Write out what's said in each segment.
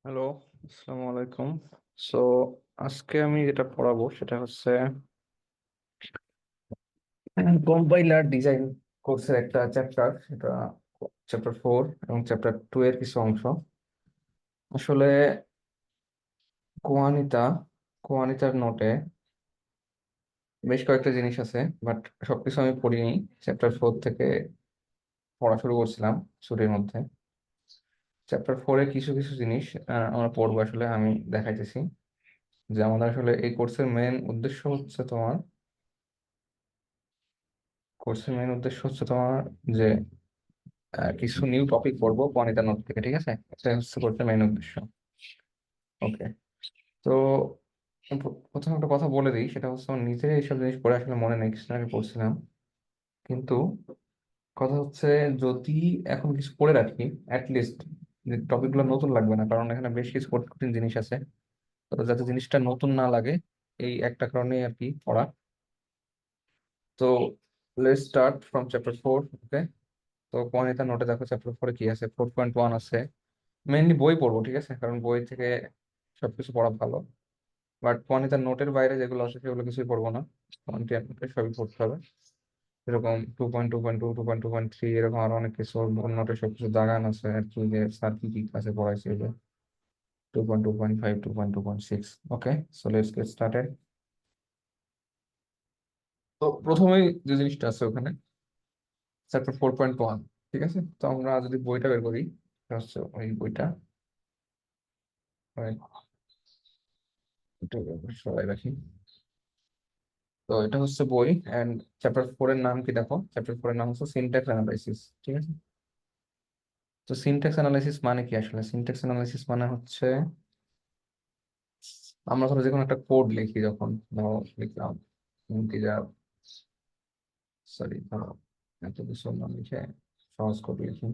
Hello, আসসালামু আলাইকুম। So আজকে আমি যেটা পড়াবো সেটা হচ্ছে কম্পাইলার ডিজাইন কোর্সের একটা চ্যাপ্টার। সেটা চ্যাপ্টার 4 এবং চ্যাপ্টার 2 এর কিছু অংশ। আসলে কোয়ানিতা কোয়ানিতার নোটে বেশ কয়েকটা জিনিস আছে, বাট সবকিছু আমি পড়িনি। চ্যাপ্টার 4 থেকে পড়া শুরু করছিলাম ছুটির মধ্যে। চ্যাপ্টার 4 এ কিছু কিছু জিনিস আমরা পড়বো। আসলে আমি দেখাইতেছি যে আমাদের আসলে এই কোর্সের মেন উদ্দেশ্য হচ্ছে তোমার যে কিছু নিউ টপিক পড়বো বনিতা নোট থেকে, ঠিক আছে? এটা হচ্ছে কোর্সের মেইন উদ্দেশ্য। ওকে। তো প্রথমে একটা কথা বলে দিই, সেটা হচ্ছে আমার নিজের এইসব জিনিস পড়ে আসলে মনে নেই, কিছু আগে পড়ছিলাম। কিন্তু কথা হচ্ছে, যদি এখন কিছু পড়ে রাখি, অ্যাটলিস্ট টপিকগুলো নতুন লাগবে না, কারণ এখানে বেশ কিছু কঠিন কঠিন জিনিস আছে। তো যাতে জিনিসটা নতুন না লাগে, এই একটা কারণেই আর কি পড়া। তো লেটস স্টার্ট ফ্রম চ্যাপ্টার 4। ওকে। তো বনিতা নোটে দেখো চ্যাপ্টার 4 কি আছে। 4.1 আছে। মেইনলি বই পড়বো, ঠিক আছে, কারণ বই থেকে সবকিছু পড়া ভালো। বাট তার নোটের বাইরে যেগুলো আছে সেগুলো কিছুই পড়বো না। নোটে সবই পড়তে হবে। এরকম 2.2.2, 2.2.3, এরকম আরো অনেক কিছু নোটে সবকিছু দাগান আছে আর কি, যে স্যার কি কি ক্লাসে পড়াইছে। 2.2.5, 2.2.6। Okay. So let's get started. তো প্রথমেই যে জিনিসটা আছে ওখানে, চ্যাপ্টার 4.1। ঠিক আছে, তো আমরা যদি বইটা বের করি, এটা হচ্ছে ওই বইটা। ওই, এটা সবাই রাখি। তো এটা হচ্ছে বই। এন্ড চ্যাপ্টার 4 এর নাম কি দেখো, চ্যাপ্টার 4 এর নাম হচ্ছে সিনট্যাক্স অ্যানালাইসিস। ঠিক আছে। তো সিনট্যাক্স অ্যানালাইসিস মানে কি? আসলে সিনট্যাক্স অ্যানালাইসিস মানে হচ্ছে, আমরা ধরো যে কোনো একটা কোড লিখি, যখন ধরো লিখলাম ইন্টিজার, সরি ধরো এত কিছু নাম লিখে সহজ কোড লিখি,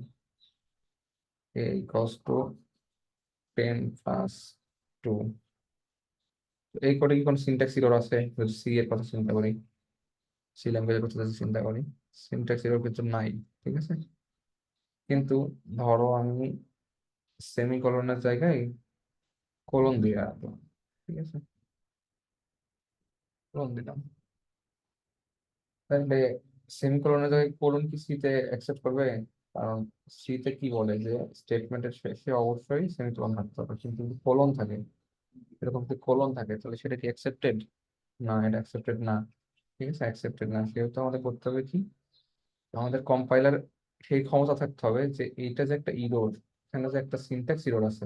এ ইকুয়ালস টু 10 + 2। এই কোডে কি কোনো সিনট্যাক্স এরর আছে? যদি সি এর কথা চিন্তা করি, সি ল্যাঙ্গুয়েজের কথা যদি চিন্তা করি, সিনট্যাক্স এরর কিন্তু নাই। ঠিক আছে। কিন্তু ধরো আমি সেমিকলনের জায়গায় কোলন দিয়ে রাখলাম। ঠিক আছে, কোলন দিলাম। তাহলে সেমিকলনের জায়গায় কোলন কি সিতে অ্যাকসেপ্ট করবে? কারণ সিতে কি বলে যে স্টেটমেন্টের শেষে অবশ্যই সেমিকলন থাকতে হবে, কিন্তু যদি কোলন থাকে, এরকম যদি কোলন থাকে, তাহলে সেটা কি অ্যাকসেপ্টেড? না, এটা অ্যাকসেপ্টেড না। ঠিক আছে, অ্যাকসেপ্টেড না। সেহেতু আমাদের করতে হবে কি, আমাদের কম্পাইলার সেই ক্ষমতা থাকতে হবে যে এইটা যে একটা ইরোর, এখানে যে একটা সিনট্যাক্স ইরোর আছে,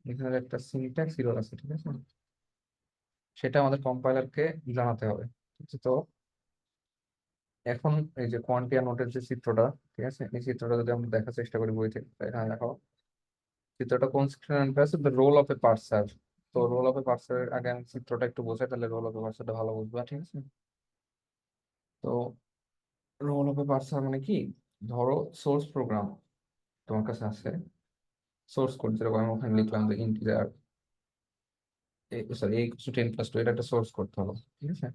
এখানে যে একটা সিনট্যাক্স ইরোর আছে, ঠিক আছে, সেটা আমাদের কম্পাইলারকে জানাতে হবে। ঠিক আছে। তো এখন এই যে কোয়ান্টিয়া নোটের যে চিত্রটা, ঠিক আছে, এই চিত্রটা যদি আমরা দেখার চেষ্টা করি বই থেকে, হ্যাঁ দেখো, চিত্রটা কোন সেকশনে আছে, দ্য রোল অফ এ পার্সার। তো রোল অফ এ পার্সার আগে আমি চিত্রটা একটু বোঝাই, তাহলে রোল অফ এ পার্সারটা ভালো বুঝবা। ঠিক আছে। তো রোল অফ এ পার্সার মানে কি, ধরো সোর্স প্রোগ্রাম তোমার কাছে আছে, সোর্স কোড যেরকম আমি ওখানে লিখলাম যে ইন্টিজার, সরি a = 10 + 2, এটা একটা সোর্স কোড হলো। ঠিক আছে।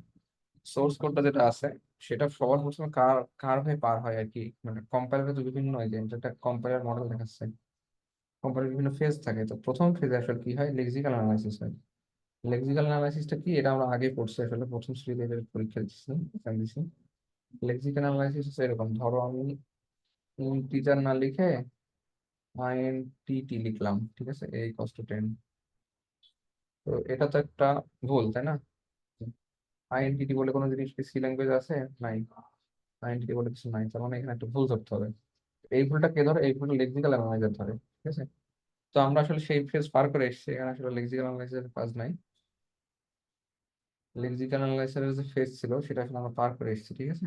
সোর্স কোডটা যেটা আছে, সেটা সবার প্রথমে কার কার হয়ে পার হয় আর কি, মানে কম্পাইলার তো বিভিন্ন হয়, যে একটা কম্পাইলার মডেল দেখাচ্ছে, কম্পাইলার বিভিন্ন ফেজ থাকে। তো প্রথম ফেজে আসলে কি হয়, লেক্সিক্যাল অ্যানালাইসিস হয়। লেক্সিক্যাল অ্যানালাইসিসটা কি, এটা আমরা আগে পড়ছি, আসলে প্রথম শ্রেণীতে এটার পরীক্ষা দিচ্ছি, এক্সাম দিচ্ছি। লেক্সিক্যাল অ্যানালাইসিস হচ্ছে এরকম, ধরো আমি টিচার না লিখে আইএনটিটি লিখলাম। ঠিক আছে, a = 10। তো এটা তো একটা ভুল, তাই না? আইএনটিটি বলে কোনো জিনিস কি সি ল্যাঙ্গুয়েজ আছে? নাই। আইএনটিটি বলে কিছু নাই, তার মানে এখানে একটা ভুল ধরতে হবে। এই ভুলটা কে ধরে? এই ভুলটা লেক্সিক্যাল অ্যানালাইজার ধরে। ঠিক আছে। তো আমরা আসলে সেই ফেজ পার করে এসেছি, এখানে আসলে লেক্সিক্যাল অ্যানালাইজারের কাজ নাই। লেক্সিক্যাল অ্যানালাইজারের যে ফেজ ছিল সেটা আসলে আমরা পার করে এসেছি। ঠিক আছে।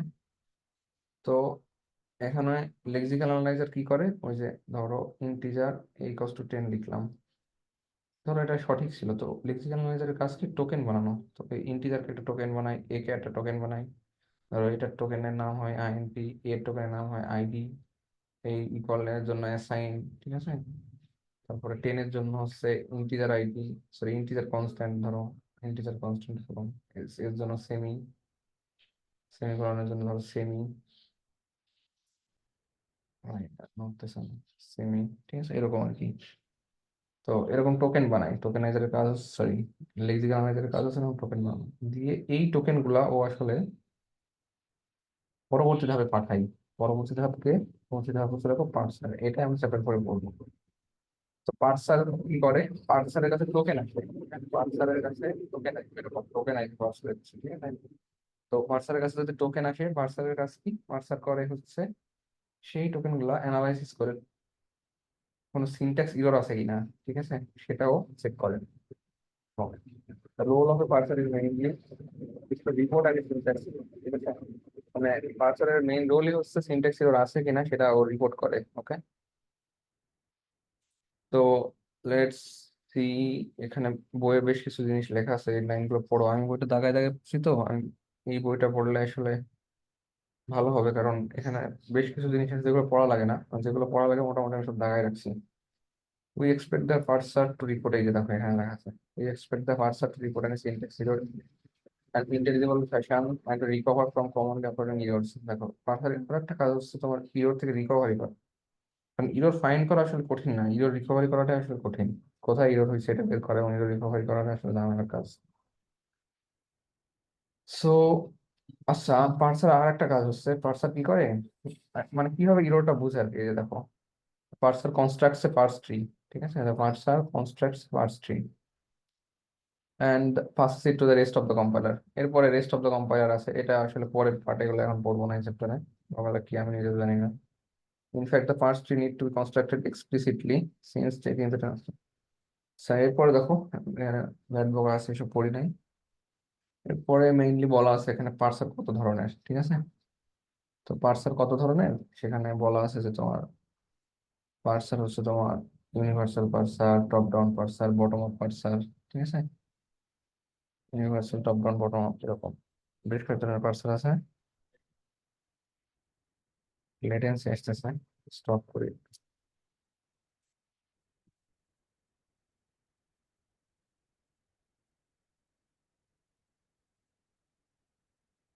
তো এখানে লেক্সিক্যাল অ্যানালাইজার কি করে, ওই যে ধরো ইন্টিজার a = 10 লিখলাম, ধরো এটা সঠিক ছিল। তো লেক্সিক্যাল অ্যানালাইজারের কাজ কি, টোকেন বানানো। তো ইন্টিজারকে একটা টোকেন বানাই, এ কে একটা টোকেন বানাই। ধরো এটার টোকেনের নাম হয় আইএনপি, এর টোকেনের নাম হয় আইডি, এই ইকুয়াল এর জন্য অ্যাসাইন। ঠিক আছে। তারপরে 10 এর জন্য হচ্ছে integer ID, sorry integer constant, ধরো ইন্টিজার কনস্ট্যান্ট ধরো, এর জন্য সেমি, সেমিকোলনের জন্য ধরো সেমি, সেমি। ঠিক আছে, এরকম আর কি। তো এরকম টোকেন বানাই, টোকেনাইজারের কাজ, সরি, লেক্সিকানাইজারের কাজ হচ্ছে এরকম টোকেন বানানো দিয়ে এই টোকেন গুলা ও আসলে পরবর্তী ধাপে পাঠাই। পরবর্তী ধাপ হচ্ছে দেখো পার্সার, এটা আমি সেপারেট করে বলবো। তো পার্সার কি করে, পার্সারের কাছে টোকেন আসে, পার্সারের কাছে টোকেন আসবে, এরকম টোকেন আসবে পার্সারের কাছে, ঠিক আছে। তো পার্সারের কাছে যদি টোকেন আসে, পার্সারের কাছে কি পার্সার করে হচ্ছে সেই টোকেন গুলা অ্যানালাইসিস করে কোনো সিনট্যাক্স ইরর আছে কিনা, ঠিক আছে, সেটাও চেক করে। The role of a parser is mainly is to report আগে syntax, ঠিক আছে, মানে পার্সারের মেইন রোলই হচ্ছে সিনট্যাক্স এরর আছে কিনা সেটা ও রিপোর্ট করে, ওকে। তো লেটস সি, এখানে বইয়ে বেশ কিছু জিনিস লেখা আছে, এই লাইনগুলো পড়ো, আমি বইটা দাগায় দাগায় পড়ছি, তো আমি এই বইটা পড়লে আসলে ভালো হবে, কারণ এখানে বেশ কিছু জিনিস আছে যেগুলো পড়া লাগে না, আর যেগুলো পড়া লাগে মোটামুটি আমি সব দাগায় রাখছি। We expect the parser to report, এই যে দেখো এখানে লেখা আছে, we expect the parser to report and syntax error and intelligible fashion and to recover from commonly occurring errors। দেখো পার্সারের একটা কাজ হচ্ছে তোমার ইরোর থেকে রিকভারি করা, কারণ ইরোর ফাইন্ড করা আসলে কঠিন না, ইরোর রিকভারি করাটা আসলে কঠিন। কোথায় ইরোর হয়েছে এটা বের করা এবং ইরোর রিকভারি করাটা আসলে ঝামেলার কাজ। সো আচ্ছা, পার্সার আর একটা কাজ হচ্ছে, পার্সার কি করে, মানে কিভাবে ইরোরটা বুঝে আর কি, এই যে দেখো পার্সার কনস্ট্রাক্টস এ পার্স ট্রি, ঠিক আছে, parser constructs parse tree and passes it to the rest of the compiler। এরপরে রেস্ট অফ দ্য কম্পাইলার আছে, এটা আসলে পরের পার্টে গুলো এখন পড়বো না এই চ্যাপ্টারে, ওগুলো কি আমি নিজেও জানি না। In fact the parse tree need to be constructed explicitly since taking the transfer. এরপরে দেখো ভ্যাট বকা আছে, এসব পড়ি নাই। এরপরে মেইনলি বলা আছে এখানে পার্সার কত ধরনের, ঠিক আছে। তো পার্সার কত ধরনের সেখানে বলা আছে যে তোমার পার্সার হচ্ছে তোমার universal পার্সার, top down পার্সার, bottom up পার্সার, ঠিক আছে, universal, top down, bottom up, এরকম বেশ কয়েক ধরনের পার্সার আছে। লেটেন্সি আসতেছে, স্টপ করি।